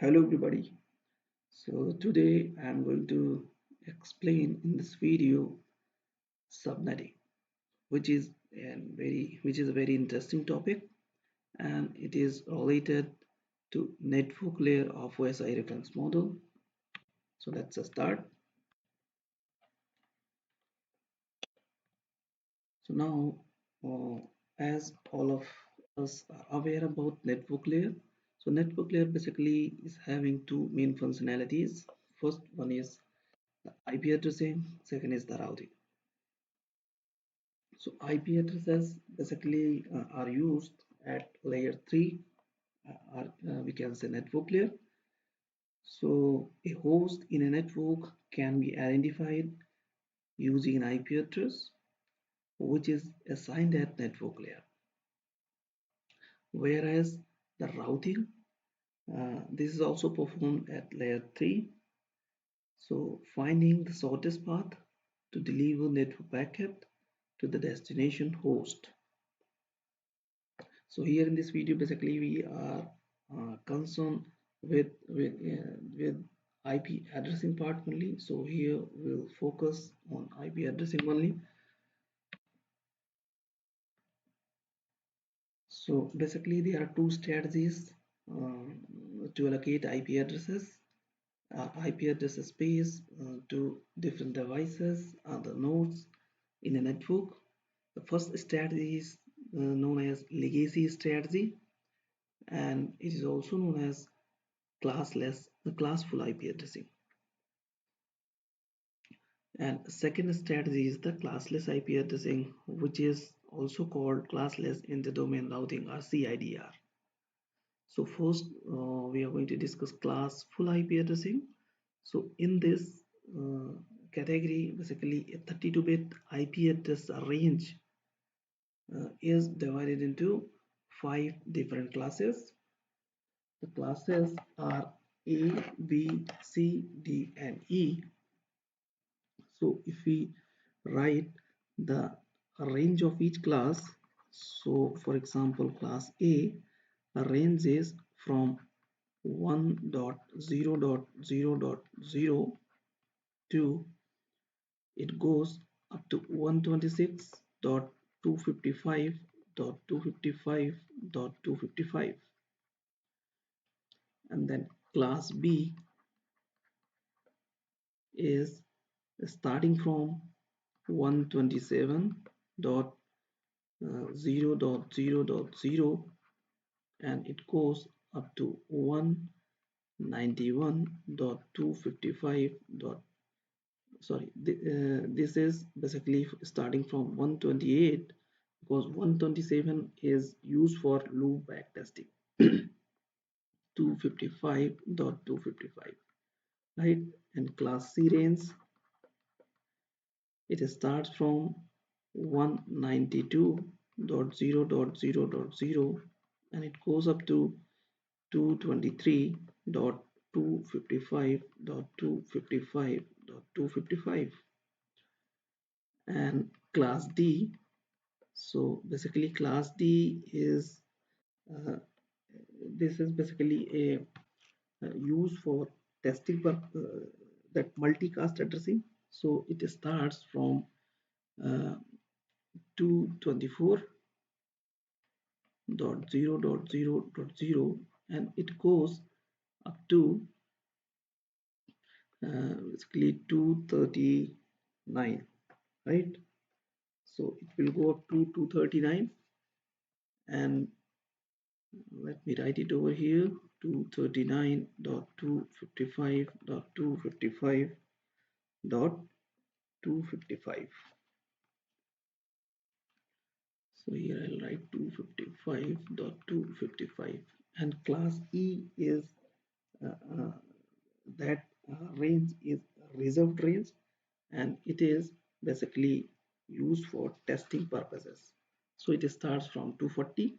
Hello everybody. So today I'm going to explain in this video subnetting, which is a very interesting topic, and it is related to network layer of OSI reference model. So let's start. So now, as all of us are aware about network layer, so network layer basically is having two main functionalities. First one is the IP addressing, second is the routing. So IP addresses basically are used at layer 3, or we can say network layer. So a host in a network can be identified using an IP address which is assigned at network layer. Whereas the routing, this is also performed at layer 3. So finding the shortest path to deliver network packet to the destination host. So here in this video, basically we are concerned with IP addressing part only. So here we'll focus on IP addressing only. So basically there are two strategies to allocate IP addresses. IP address space to different devices and the nodes in a network. The first strategy is known as legacy strategy, and it is also known as classful IP addressing. And second strategy is the classless IP addressing, which is also called classless inter domain routing or CIDR. So first we are going to discuss classful IP addressing. So in this category, basically a 32-bit IP address range is divided into 5 different classes. The classes are A, B, C, D, and E. So if we write the range of each class, so for example, class A, the range is from 1.0.0.0 to it goes up to 126.255.255.255, and then class B is starting from 127.0.0.0 and it goes up to 191.255. This is basically starting from 128 because 127 is used for loop back testing. 255.255, right? And class C range, it starts from 192.0.0.0 and it goes up to 223.255.255.255. And class D, so basically class D is this is basically a used for testing that multicast addressing. So it starts from 224.0.0.0 and it goes up to basically 239, right? So it will go up to 239, and let me write it over here, 239.255.255.255. So here I'll write 255.255, and class E is that range is reserved range, and it is basically used for testing purposes. So it starts from 240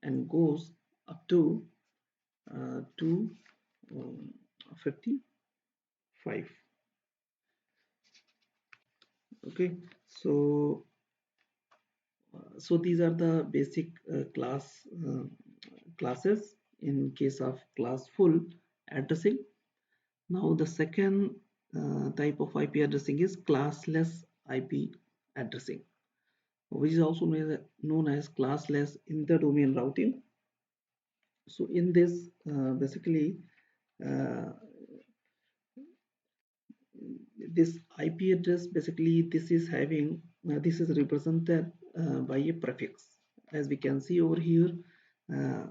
and goes up to 255. Okay, so these are the basic classes in case of class full addressing. Now the second type of IP addressing is classless IP addressing, which is also known as classless inter domain routing. So in this basically uh, this IP address, basically this is having this is represented by a prefix, as we can see over here. uh,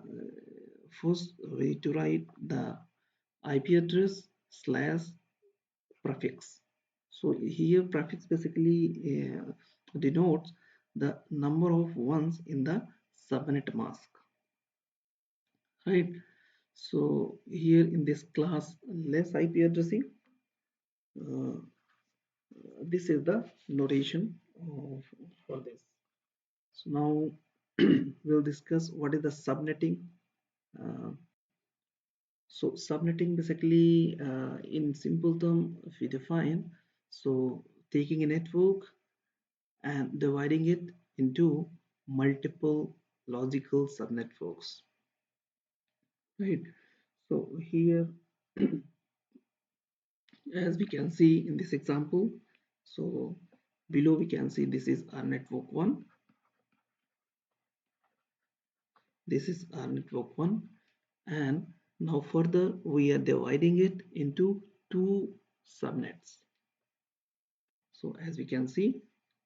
First we to write the IP address slash prefix. So here prefix basically denotes the number of ones in the subnet mask, right? So here in this class less IP addressing, uh, this is the notation for this. So now we'll discuss what is the subnetting. Uh, so subnetting basically, in simple term, if we define, so taking a network and dividing it into multiple logical subnetworks, right? So here, as we can see in this example, so below we can see this is our network 1, this is our network 1, and now further we are dividing it into two subnets. So as we can see,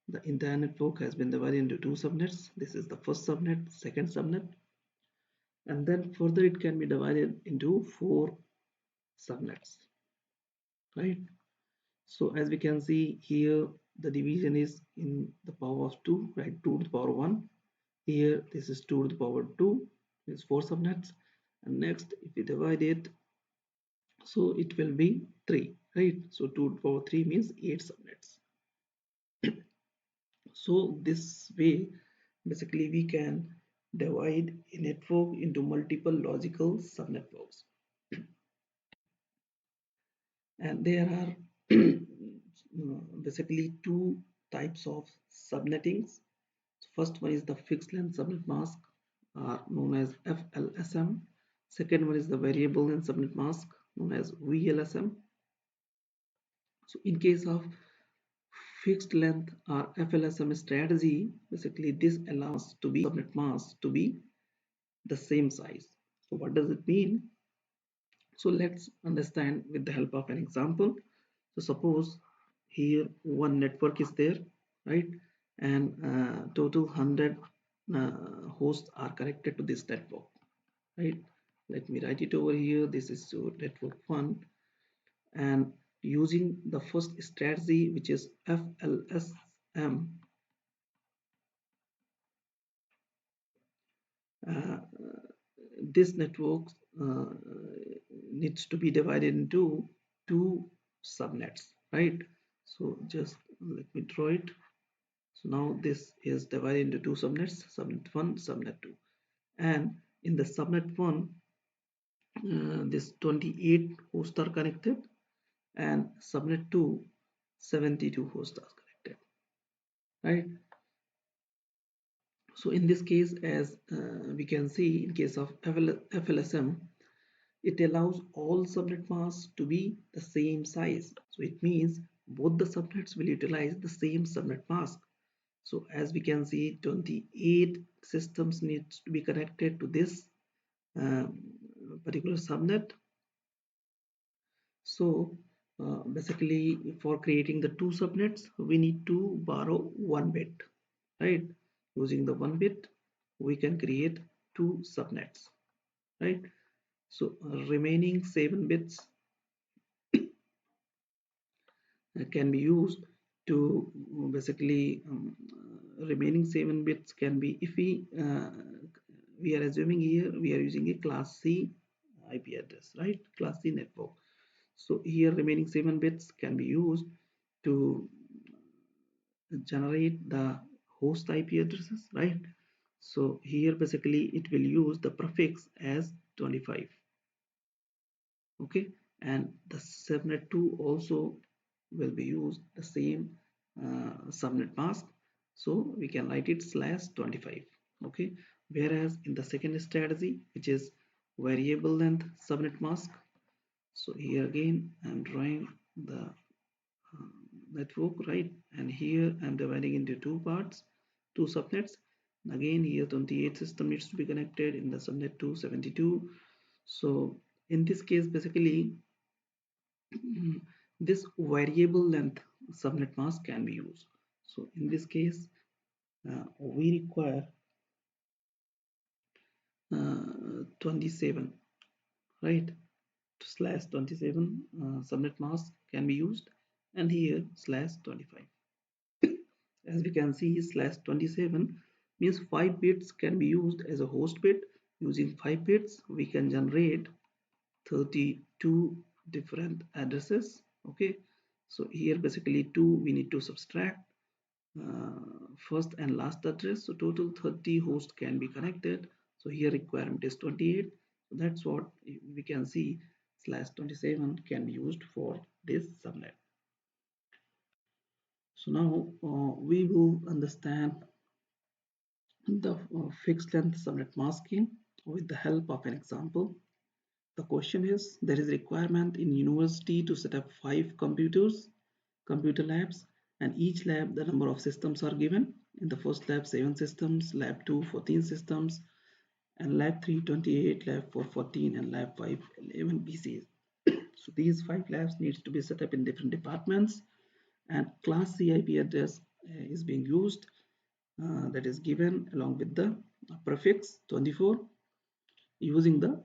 the entire network has been divided into two subnets. This is the first subnet, second subnet, and then further it can be divided into four subnets, right? So as we can see here, the division is in the power of 2, right? 2 to the power 1. Here this is 2 to the power 2, is four subnets, and next if we divide it, so it will be 3, right? So 2 to the power 3 means 8 subnets. So this way basically we can divide a network into multiple logical subnetworks, and there are basically two types of subnettings. First one is the fixed length subnet mask, known as FLSM. Second one is the variable length subnet mask, known as VLSM. So in case of fixed length or FLSM strategy, basically this allows to be subnet mask to be the same size. So what does it mean? So let's understand with the help of an example. So suppose here one network is there, right? And total 100 hosts are connected to this network, right? Let me write it over here. This is network 1, and using the first strategy, which is FLSM, uh, this network uh, needs to be divided into two subnets, right? So just let me draw it. So now this is divided into two subnets, subnet 1, subnet 2, and in the subnet 1, this 28 hosts are connected, and subnet 2, 72 hosts are connected, right? So in this case, as we can see, in case of FLSM, it allows all subnet masks to be the same size. So it means both the subnets will utilize the same subnet mask. So as we can see, 28 systems needs to be connected to this um, particular subnet. So basically for creating the two subnets, we need to borrow 1 bit, right? Using the 1 bit, we can create two subnets, right? So remaining 7 bits can be used to basically remaining 7 bits can be, if we are assuming here we are using a class C IP address, right? Class C network. So here remaining 7 bits can be used to generate the host IP addresses, right? So here basically it will use the prefix as 25, okay, and the subnet 2 also will be used the same subnet mask, so we can write it slash 25, okay. Whereas in the second strategy, which is variable length subnet mask, So here again I'm drawing the network, right? And here I'm dividing into two parts, two subnets. And again here 28 system needs to be connected in the subnet 272. So in this case basically this variable length subnet mask can be used. So in this case we require 27, right? Slash 27 subnet mask can be used, and here slash 25. As we can see, slash 27 means 5 bits can be used as a host bit. Using 5 bits we can generate 32 different addresses. Okay, so here basically 2 we need to subtract first and last address, so total 30 hosts can be connected. So here requirement is 28, so that's what we can see. Slash 27 can be used for this subnet. So now we will understand the fixed length subnet masking with the help of an example. The question is, there is a requirement in university to set up 5 computer labs, and each lab the number of systems are given. In the first lab 7 systems, lab 2 14 systems, and lab 3 28, lab 4 14, and lab 5 11 PCs. So these 5 labs needs to be set up in different departments, and class C IP address is being used, that is given along with the prefix 24 using the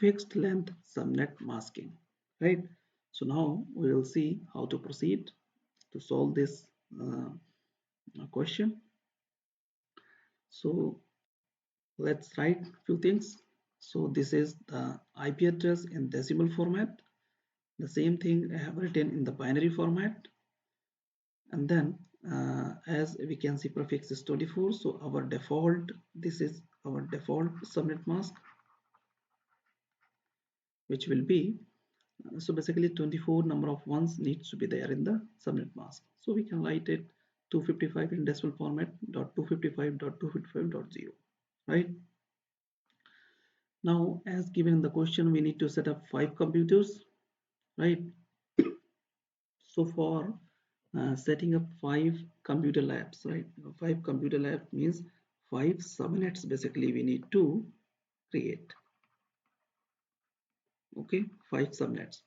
fixed length subnet masking, right? So now we will see how to proceed to solve this question. So let's write a few things. So this is the IP address in decimal format. The same thing I have written in the binary format, and then as we can see prefix is 24, so our default, this is our default subnet mask, which will be so basically 24 number of ones needs to be there in the subnet mask. So we can write it 255 in decimal format dot 255.255.0, right? Now as given in the question, we need to set up 5 computers, right? So for setting up 5 computer labs, right? 5 computer labs means 5 subnets basically we need to create. Okay, 5 subnets.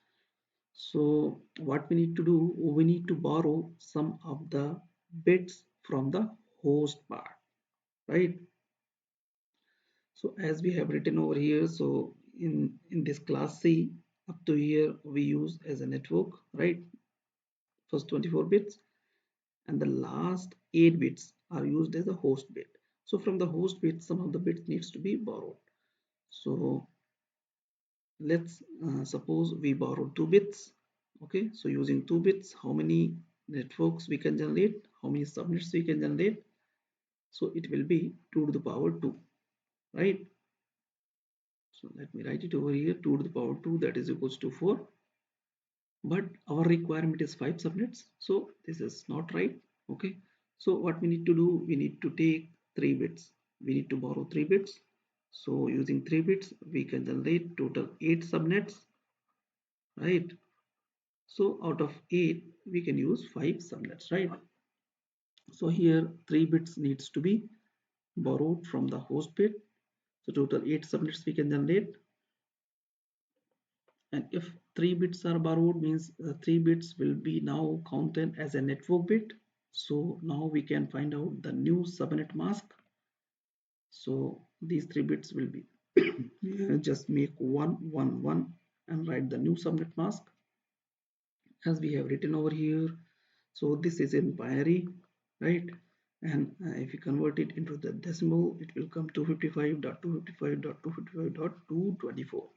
So what we need to do, we need to borrow some of the bits from the host part, right? So as we have written over here, so in this class C, up to here we use as a network, right? First 24 bits, and the last 8 bits are used as a host bit. So from the host bit, some of the bits needs to be borrowed. So let's suppose we borrow 2 bits. Okay, so using 2 bits, how many networks we can generate, how many subnets we can generate? So it will be 2 to the power 2, right? So let me write it over here, 2 to the power 2, that is equals to 4. But our requirement is 5 subnets, so this is not right. Okay, so what we need to do, we need to take 3 bits, we need to borrow 3 bits. So using 3 bits we can generate total 8 subnets, right? So out of 8 we can use 5 subnets, right? So here 3 bits needs to be borrowed from the host bit, so total 8 subnets we can generate. And if 3 bits are borrowed means 3 bits will be now counted as a network bit. So now we can find out the new subnet mask. So these 3 bits will be just make 111 and write the new subnet mask as we have written over here. So this is in binary, right? And if you convert it into the decimal, it will come 255.255.255.224.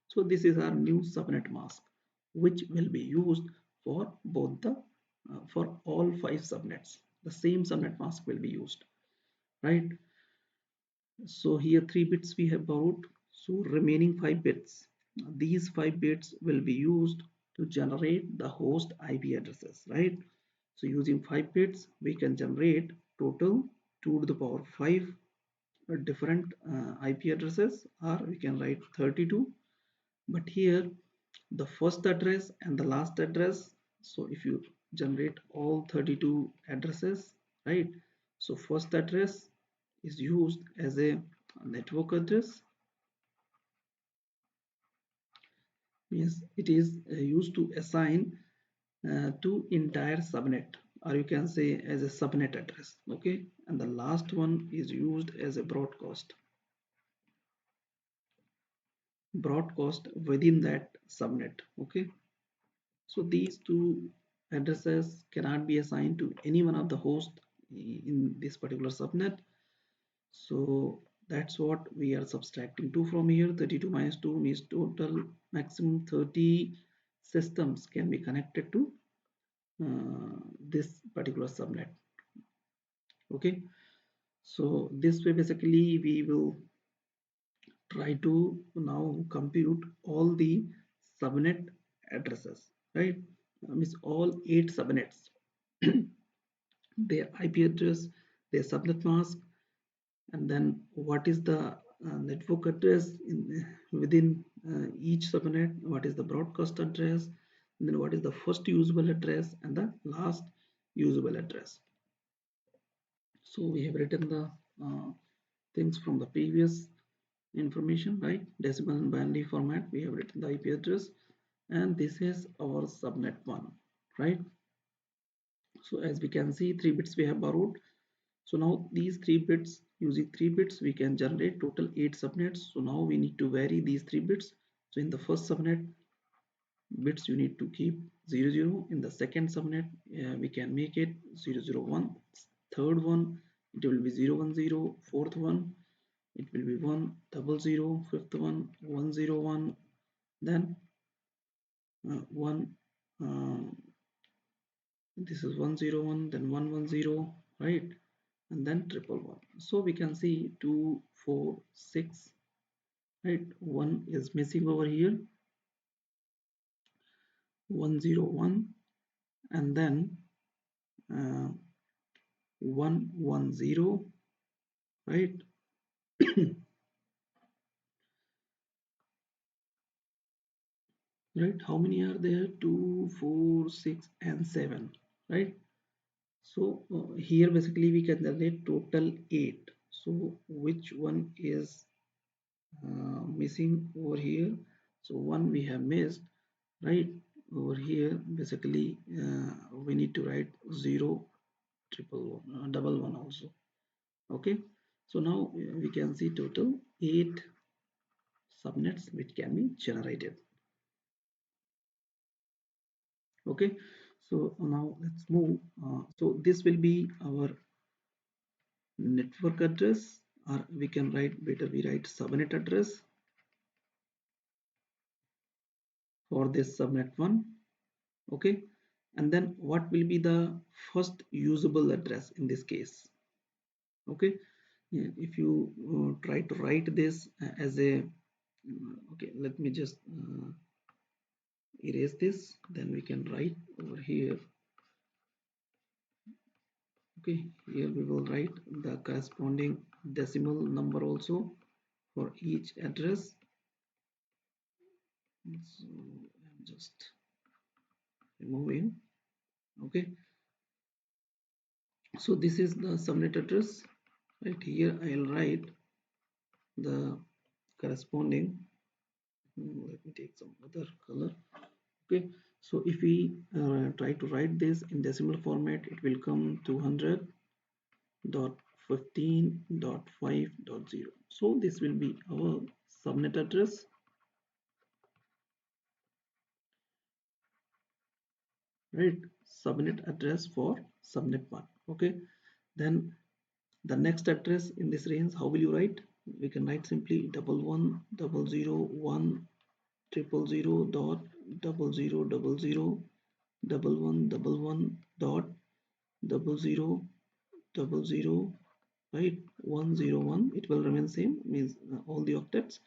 So this is our new subnet mask, which will be used for both the for all 5 subnets. The same subnet mask will be used, right? So here 3 bits we have borrowed, so remaining 5 bits, these 5 bits will be used to generate the host IP addresses, right? So using 5 bits we can generate total 2 to the power 5 different IP addresses, or we can write 32. But here the first address and the last address. So if you generate all 32 addresses, right? So first address is used as a network address, means it is used to assign to entire subnet, or you can say as a subnet address. Okay, and the last one is used as a broadcast within that subnet. Okay, so these two addresses cannot be assigned to any one of the hosts in this particular subnet. So that's what we are subtracting 2 from here. 32 minus 2 means total maximum 30 systems can be connected to this particular subnet. Okay, so this way basically we will try to now compute all the subnet addresses, right? Means all 8 subnets, their IP address, their subnet mask, and then what is the network address within each subnet, what is the broadcast address, and then what is the first usable address and the last usable address. So we have written the things from the previous information, right? Decimal and binary format, we have written the IP address, and this is our subnet 1, right? So as we can see, 3 bits we have borrowed. So now these 3 bits, using 3 bits we can generate total 8 subnets. So now we need to vary these 3 bits. So in the first subnet bits you need to keep 00. In the second subnet we can make it 001. Third one it will be 010. Fourth one it will be 100. Fifth one 101. Then 1 this is 101, then 110, right? And then 111. So we can see 2, 4, 6, right? 1 is missing over here, 101, and then 110, right? Right? How many are there? 2, 4, 6, and 7, right? So here basically we can generate total 8. So which one is missing over here? So one we have missed, right? Over here basically we need to write 0, triple one, double one also. Okay, so now we can see total 8 subnets which can be generated. Okay, so now let's move. So this will be our network address, or we can write, better we write subnet address for this subnet 1. Okay, and then what will be the first usable address in this case? Okay, if you try to write this as a okay, let me just erase this, then we can write over here. Okay, here we will write the corresponding decimal number also for each address. So I'm just removing. Okay, so this is the subnet address. Right here I'll write the corresponding, let me take some other color. Okay, so if we try to write this in decimal format, it will come 200.15.5.0. so this will be our subnet address, right? Subnet address for subnet 1. Okay, then the next address in this range, how will you write? We can write simply 11000100 dot 0000 1111 dot 0000, right? 101, it will remain same, means all the octets,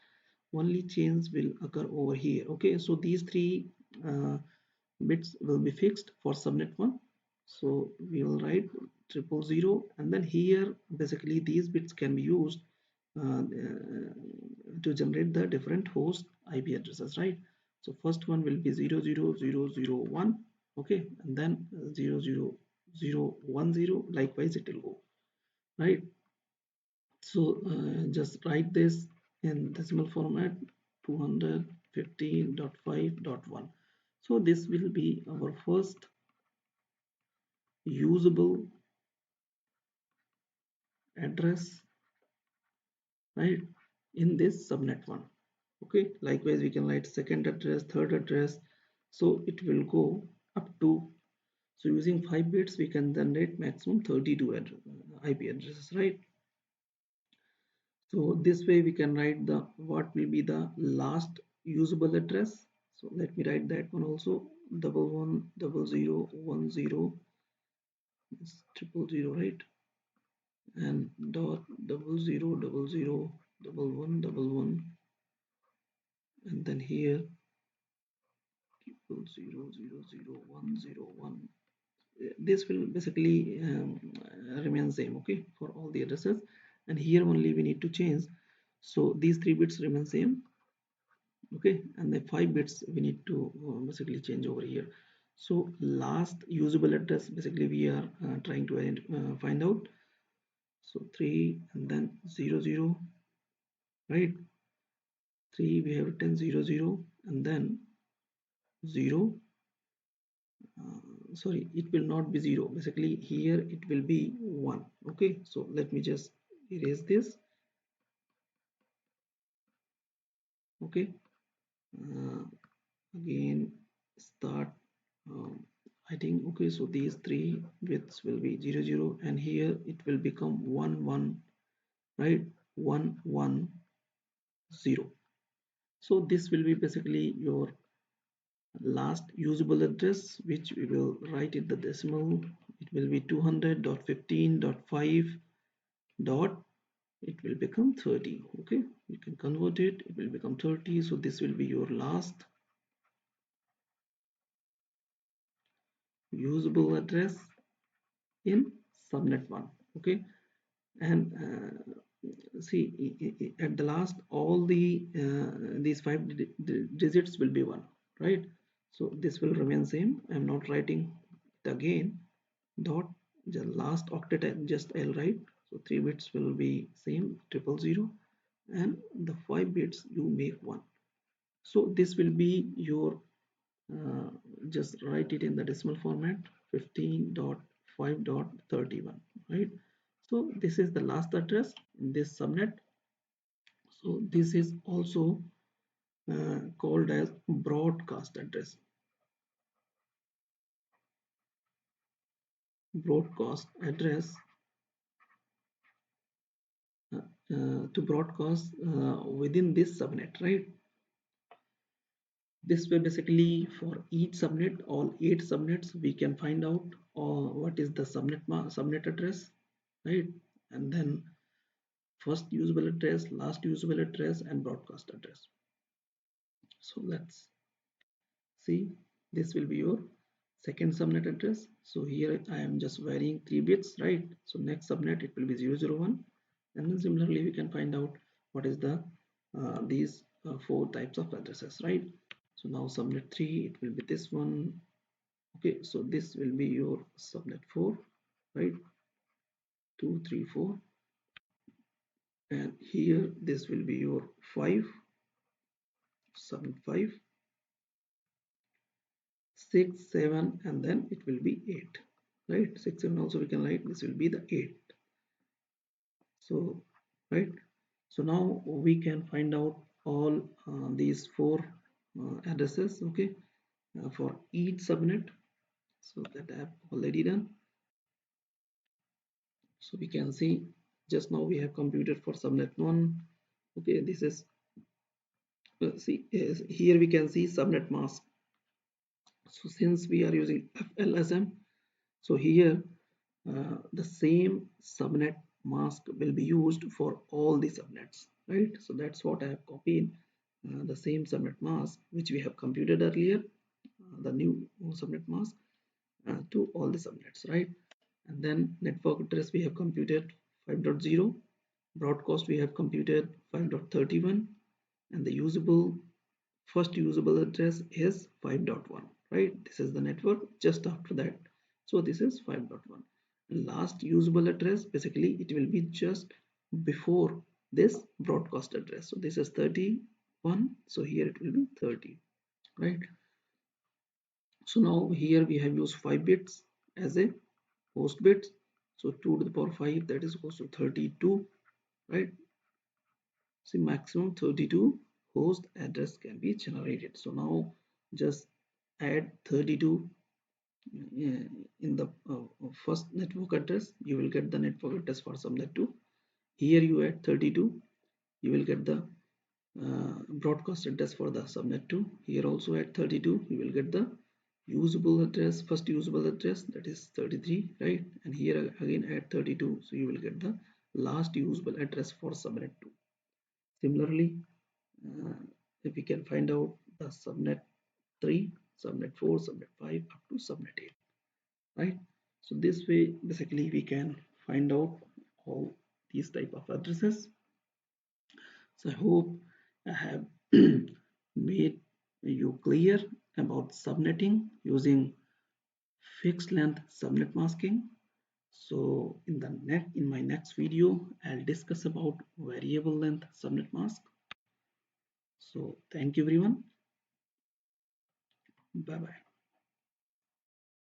only change will occur over here. Okay, so these 3 bits will be fixed for subnet 1. So we will write 000, and then here basically these bits can be used to generate the different host IP addresses, right? So first one will be 00001, okay, and then 00010. Likewise, it will go, right? So just write this in decimal format, 215.5.1. So this will be our first usable address, right, in this subnet one. Okay, likewise we can write second address, third address, so it will go up to, so using 5 bits we can generate maximum 32 IP addresses, right? So this way we can write the what will be the last usable address. So let me write that one also, 110010 is 000, right? And dot 00001111, and then here 0000101. This will basically remain same, okay, for all the addresses, and here only we need to change. So these 3 bits remain same, okay, and the 5 bits we need to basically change over here. So last usable address basically we are trying to find out. So 3 and then 00, right? 3 we have written 00 and then 0. Sorry, it will not be 0, basically here it will be 1, okay. So let me just erase this, okay. uh, Again start writing, okay. So these 3 bits will be 00 and here it will become 11, right? 110. So this will be basically your last usable address, which we will write in the decimal. It will be 200.15.5 dot, it will become 30, okay. You can convert it, it will become 30. So this will be your last usable address in subnet 1, okay. And see, at the last all the these 5 digits will be 1, right? So this will remain same. I'm not writing it again. Dot, the last octet just I'll write. So 3 bits will be same, 000, and the 5 bits you make 1. So this will be your uh, just write it in the decimal format, 15.5.31, right? So this is the last address in this subnet. So this is also called as broadcast address. Broadcast address to broadcast within this subnet, right? This way basically for each subnet, all 8 subnets, we can find out what is the subnet address, right? And then first usable address, last usable address, and broadcast address. So let's see, this will be your second subnet address. So here I am just varying 3 bits, right? So next subnet it will be 001, and then similarly we can find out what is the these 4 types of addresses, right? So now subnet 3, it will be this one, okay. So this will be your subnet 4, right? 2 3 4, and here this will be your 5, subnet 5, 6 7, and then it will be 8, right? 6 7 also we can write, this will be the 8. So right, so now we can find out all these 4 addresses, okay, for each subnet. So that I have already done. So we can see just now we have computed for subnet 1, okay. This is see, here we can see subnet mask. So since we are using FLSM, so here the same subnet mask will be used for all the subnets, right? So that's what I have copied, the same subnet mask which we have computed earlier, the new subnet mask to all the subnets, right? And then network address we have computed 5.0, broadcast we have computed 5.31, and the usable first usable address is 5.1, right? This is the network just after that. So this is 5.1. Last usable address, basically it will be just before this broadcast address. So this is 31. So here it will be 30, right? So now here we have used 5 bits as a host bits. So 2 to the power 5, that is equals to 32, right? See, maximum 32 host address can be generated. So now just add 32 in the first network address. You will get the network address for subnet 2. Here you add 32, you will get the broadcast address for the subnet 2. Here also at 32 you will get the usable address, first usable address, that is 33, right? And here again add 32, so you will get the last usable address for subnet 2. Similarly, if we can find out the subnet 3, subnet 4, subnet 5 up to subnet 8, right? So this way basically we can find out all these type of addresses. So I hope I have made you clear about subnetting using fixed length subnet masking. So in my next video, I'll discuss about variable length subnet mask. So thank you everyone. Bye bye.